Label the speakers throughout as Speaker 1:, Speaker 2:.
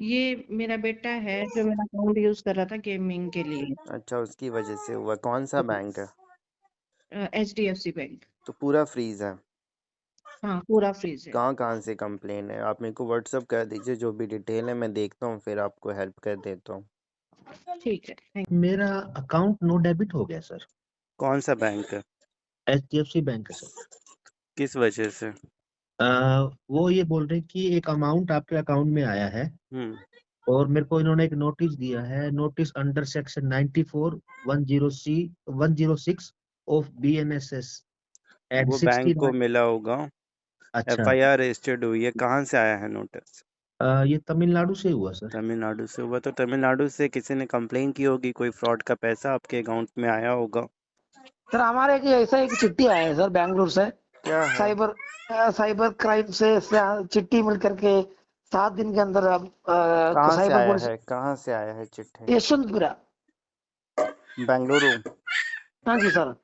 Speaker 1: ये मेरा बेटा है जो मेरा अकाउंट यूज़ कर रहा था गेमिंग के लिए।
Speaker 2: अच्छा, उसकी वजह से हुआ। कौन सा बैंक है?
Speaker 1: HDFC bank.
Speaker 2: तो पूरा फ्रीज है?
Speaker 1: हाँ, पूरा फ्रीज़ है।
Speaker 2: कहाँ कहाँ से कंप्लेन है? आप मेरे को व्हाट्सअप कर दीजिए, जो भी डिटेल है मैं देखता हूँ, फिर आपको हेल्प कर देता हूँ।
Speaker 1: ठीक है, थैंक
Speaker 3: मेरा अकाउंट नो डेबिट हो गया सर।
Speaker 2: कौन सा बैंक है?
Speaker 3: एचडीएफसी बैंक है सर।
Speaker 2: किस वजह से?
Speaker 3: अ, वो ये बोल रहे हैं कि एक अमाउंट आपके अकाउंट में आया है
Speaker 2: हम्म।
Speaker 3: और मेरे को इन्होंने एक नोटिस दिया है, notice under section 94 10C 106 of BNSS and
Speaker 2: वो बैंक को
Speaker 3: 69।
Speaker 2: मिला होगा।
Speaker 3: अच्छा।
Speaker 2: एफआईआर रजिस्टर्ड हुई है। कहाँ से आया है नोटिस?
Speaker 3: ये तमिलनाडु से हुआ सर।
Speaker 2: तमिलनाडु से हुआ, तो तमिलनाडु से किसी ने कंप्लेन की होगी, कोई फ्रॉड का पैसा आपके अकाउंट में आया होगा।
Speaker 4: सर हमारे की ऐसा एक चिट्ठी आया है सर बैंगलोर से।
Speaker 2: क्या है?
Speaker 4: साइबर साइबर क्राइम से चिट्ठी मिल करके 7 दिन के अंदर अब
Speaker 2: कहाँ से
Speaker 4: साइबर
Speaker 2: आया
Speaker 4: पुलिस
Speaker 2: है? कहाँ से आया है चिट्ठी?
Speaker 4: यशवंतपुरा।
Speaker 2: बेंगलुरु?
Speaker 4: हाँ जी सर।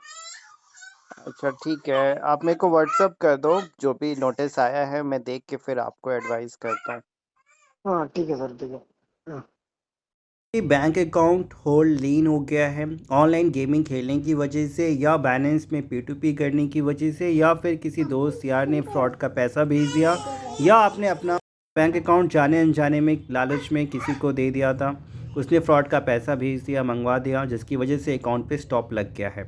Speaker 2: अच्छा ठीक है, आप मेरे को व्हाट्सअप कर दो जो भी नोटिस आया है, मैं देख के फिर आपको एडवाइस करता हूँ।
Speaker 4: हाँ ठीक है सर, ठीक है। हाँ।
Speaker 5: बैंक अकाउंट होल्ड लीन हो गया है ऑनलाइन गेमिंग खेलने की वजह से, या बैलेंस में P2P करने की वजह से, या फिर किसी दोस्त यार ने फ्रॉड का पैसा भेज दिया, या आपने अपना बैंक अकाउंट जाने अनजाने में लालच में किसी को दे दिया था, उसने फ्रॉड का पैसा भेज दिया, मंगवा दिया, जिसकी वजह से अकाउंट पे स्टॉप लग गया है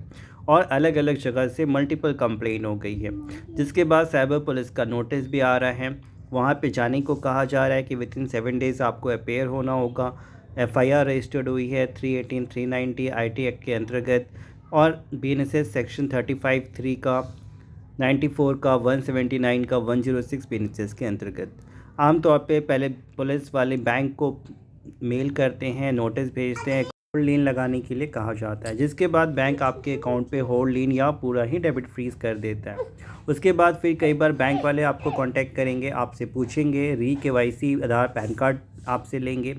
Speaker 5: और अलग अलग जगह से मल्टीपल कंप्लेन हो गई है, जिसके बाद साइबर पुलिस का नोटिस भी आ रहा है। वहाँ पे जाने को कहा जा रहा है कि विद इन 7 डेज़ आपको अपेयर होना होगा। एफआईआर रजिस्टर्ड हुई है 318 390 आईटी एक्ट के अंतर्गत, और बीएनएसएस सेक्शन 35(3) का, 94 का, 179 का, 106 बीएनएसएस के अंतर्गत। आमतौर पे पहले पुलिस वाले बैंक को मेल करते हैं, नोटिस भेजते हैं, होल्ड लीन लगाने के लिए कहा जाता है, जिसके बाद बैंक आपके अकाउंट पे होल्ड लीन या पूरा ही डेबिट फ्रीज कर देता है। उसके बाद फिर कई बार बैंक वाले आपको कांटेक्ट करेंगे, आपसे पूछेंगे, री केवाईसी आधार पैन कार्ड आपसे लेंगे,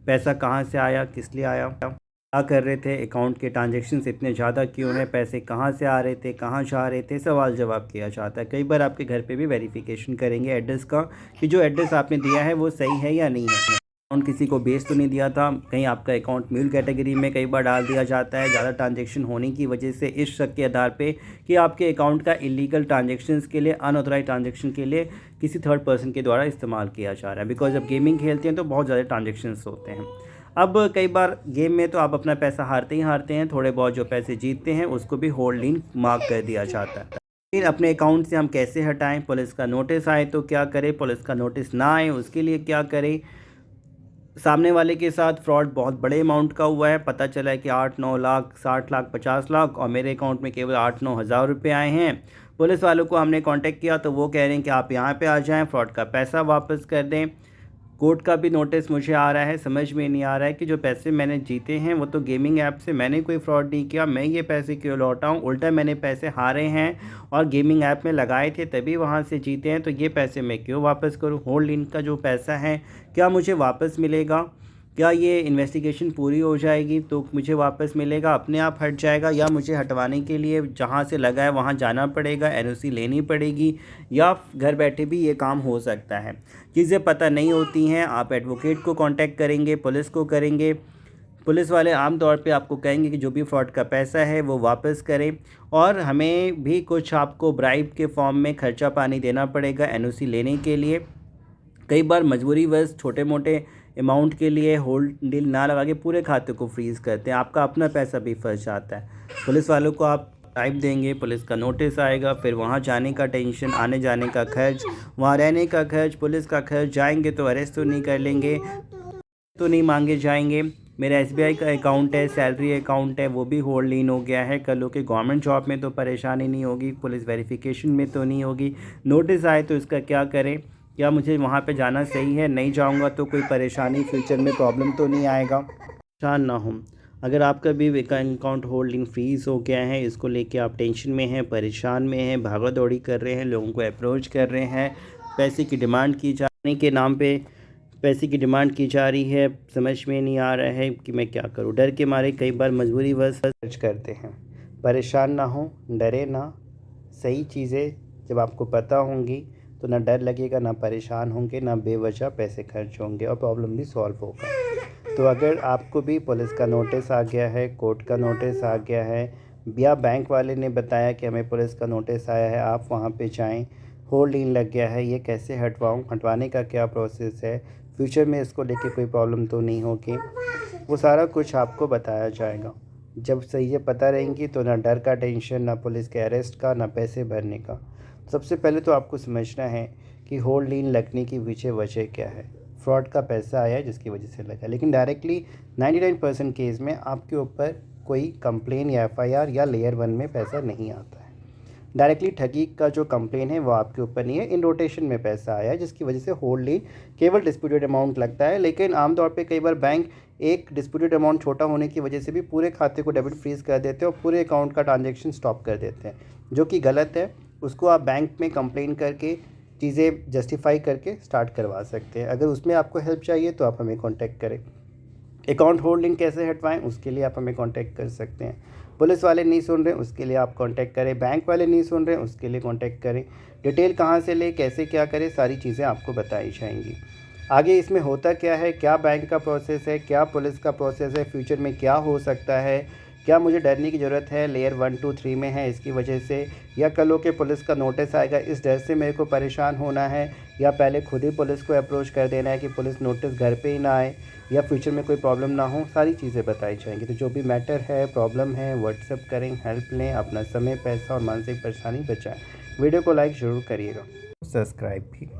Speaker 5: पैसा कहाँ से आया, किस लिए आया, क्या कर रहे थे, अकाउंट के ट्रांजैक्शंस इतने ज़्यादा क्यों हैं, पैसे कहाँ से आ रहे थे, कहाँ जा रहे थे, सवाल जवाब किया जाता है। कई बार आपके घर पे भी वेरिफिकेशन करेंगे एड्रेस का, कि जो एड्रेस आपने दिया है वो सही है या नहीं है, अकाउंट किसी को बेच तो नहीं दिया था, कहीं आपका अकाउंट म्यूल कैटेगरी में कई बार डाल दिया जाता है ज़्यादा ट्रांजैक्शन होने की वजह से, इस शक के आधार पे कि आपके अकाउंट का इलीगल ट्रांजैक्शंस के लिए, अनऑथराइज ट्रांजैक्शन के लिए किसी थर्ड पर्सन के द्वारा इस्तेमाल किया जा रहा है। बिकॉज जब गेमिंग खेलते हैं तो बहुत ज़्यादा ट्रांजैक्शंस होते हैं। अब कई बार गेम में तो आप अपना पैसा हारते ही हारते हैं, थोड़े बहुत जो पैसे जीतते हैं उसको भी होल्ड लीन मार्क कर दिया जाता है। फिर अपने अकाउंट से हम कैसे हटाएं? पुलिस का नोटिस आए तो क्या करें, पुलिस का नोटिस ना आए उसके लिए क्या करें? सामने वाले के साथ फ्रॉड बहुत बड़े अमाउंट का हुआ है, पता चला है कि 8-9 लाख, 60 लाख, 50 लाख, और मेरे अकाउंट में केवल 8-9 हज़ार रुपये आए हैं। पुलिस वालों को हमने कांटेक्ट किया तो वो कह रहे हैं कि आप यहाँ पे आ जाएं, फ्रॉड का पैसा वापस कर दें। कोर्ट का भी नोटिस मुझे आ रहा है, समझ में नहीं आ रहा है कि जो पैसे मैंने जीते हैं वो तो गेमिंग ऐप से, मैंने कोई फ्रॉड नहीं किया, मैं ये पैसे क्यों लौटाऊं? उल्टा मैंने पैसे हारे हैं और गेमिंग ऐप में लगाए थे तभी वहाँ से जीते हैं, तो ये पैसे मैं क्यों वापस करूं? होल्ड इन का जो पैसा है क्या मुझे वापस मिलेगा? क्या ये इन्वेस्टिगेशन पूरी हो जाएगी तो मुझे वापस मिलेगा, अपने आप हट जाएगा, या मुझे हटवाने के लिए जहाँ से लगा है वहाँ जाना पड़ेगा, एनओसी लेनी पड़ेगी, या घर बैठे भी ये काम हो सकता है? चीज़ें पता नहीं होती हैं। आप एडवोकेट को कांटेक्ट करेंगे, पुलिस को करेंगे, पुलिस वाले आम तौर पे आपको कहेंगे कि जो भी फ्रॉड का पैसा है वो वापस करें, और हमें भी कुछ आपको ब्राइब के फॉर्म में खर्चा पानी देना पड़ेगा एनओसी लेने के लिए। कई बार मजबूरीवश छोटे मोटे अमाउंट के लिए होल्ड डील ना लगा के पूरे खाते को फ्रीज़ करते हैं, आपका अपना पैसा भी फंस जाता है। पुलिस वालों को आप टाइप देंगे, पुलिस का नोटिस आएगा, फिर वहाँ जाने का टेंशन, आने जाने का खर्च, वहाँ रहने का खर्च, पुलिस का खर्च, जाएंगे तो अरेस्ट तो नहीं कर लेंगे, तो नहीं मांगे जाएंगे। मेरा एसबीआई का अकाउंट है, सैलरी अकाउंट है, वो भी होल्ड लीन हो गया है। कल के गवर्नमेंट जॉब में तो परेशानी नहीं होगी, पुलिस वेरिफिकेशन में तो नहीं होगी, नोटिस आए तो इसका क्या करें? क्या मुझे वहाँ पे जाना सही है? नहीं जाऊँगा तो कोई परेशानी, फ्यूचर में प्रॉब्लम तो नहीं आएगा? परेशान ना हो। अगर आपका भी अकाउंट होल्डिंग फ्रीज़ हो गया है, इसको लेके आप टेंशन में हैं, परेशान में हैं, भागा दौड़ी कर रहे हैं, लोगों को अप्रोच कर रहे हैं, पैसे की डिमांड की जाने के नाम पे पैसे की डिमांड की जा रही है, समझ में नहीं आ रहा है कि मैं क्या करूं, डर के मारे कई बार मजबूरीवश खर्च करते हैं। परेशान ना हो, डरे ना, सही चीज़ें जब आपको पता होंगी तो ना डर लगेगा, ना परेशान होंगे, ना बेवजह पैसे खर्च होंगे और प्रॉब्लम भी सॉल्व होगा। तो अगर आपको भी पुलिस का नोटिस आ गया है, कोर्ट का नोटिस आ गया है या बैंक वाले ने बताया कि हमें पुलिस का नोटिस आया है, आप वहाँ पे जाएं, होल्ड लीन लग गया है, ये कैसे हटवाऊँ, हटवाने का क्या प्रोसेस है, फ्यूचर में इसको लेके कोई प्रॉब्लम तो नहीं होगी, वो सारा कुछ आपको बताया जाएगा। जब सही पता रहेंगी तो ना डर का टेंशन, ना पुलिस के अरेस्ट का, ना पैसे भरने का। सबसे पहले तो आपको समझना है कि होल्ड लीन लगने की पीछे वजह क्या है। फ्रॉड का पैसा आया है जिसकी वजह से लगा, लेकिन डायरेक्टली 99% केस में आपके ऊपर कोई कंप्लेन या एफआईआर या लेयर 1 में पैसा नहीं आता है। डायरेक्टली ठगी का जो कंप्लेन है वो आपके ऊपर नहीं है, इन रोटेशन में पैसा आया है जिसकी वजह से होल्ड लीन केवल डिस्प्यूटेड अमाउंट लगता है। लेकिन आमतौर पे कई बार बैंक एक डिस्प्यूटेड अमाउंट छोटा होने की वजह से भी पूरे खाते को डेबिट फ्रीज कर देते हैं और पूरे अकाउंट का ट्रांजैक्शन स्टॉप कर देते हैं, जो कि गलत है। उसको आप बैंक में कंप्लेन करके चीज़ें जस्टिफाई करके स्टार्ट करवा सकते हैं। अगर उसमें आपको हेल्प चाहिए तो आप हमें कॉन्टैक्ट करें। अकाउंट होल्डिंग कैसे हटवाएं उसके लिए आप हमें कांटेक्ट कर सकते हैं। पुलिस वाले नहीं सुन रहे उसके लिए आप कांटेक्ट करें, बैंक वाले नहीं सुन रहे उसके लिए कांटेक्ट करें। डिटेल कहां से ले, कैसे क्या करें, सारी चीज़ें आपको बताई जाएंगी। आगे इसमें होता क्या है, क्या बैंक का प्रोसेस है, क्या पुलिस का प्रोसेस है, फ्यूचर में क्या हो सकता है, क्या मुझे डरने की ज़रूरत है लेयर 1, 2, 3 में है इसकी वजह से, या कल के पुलिस का नोटिस आएगा इस डर से मेरे को परेशान होना है, या पहले खुद ही पुलिस को अप्रोच कर देना है कि पुलिस नोटिस घर पे ही ना आए, या फ्यूचर में कोई प्रॉब्लम ना हो, सारी चीज़ें बताई जाएंगी। तो जो भी मैटर है, प्रॉब्लम है, व्हाट्सएप करें, हेल्प लें, अपना समय, पैसा और मानसिक परेशानी बचाएं। वीडियो को लाइक ज़रूर करिएगा, सब्सक्राइब भी।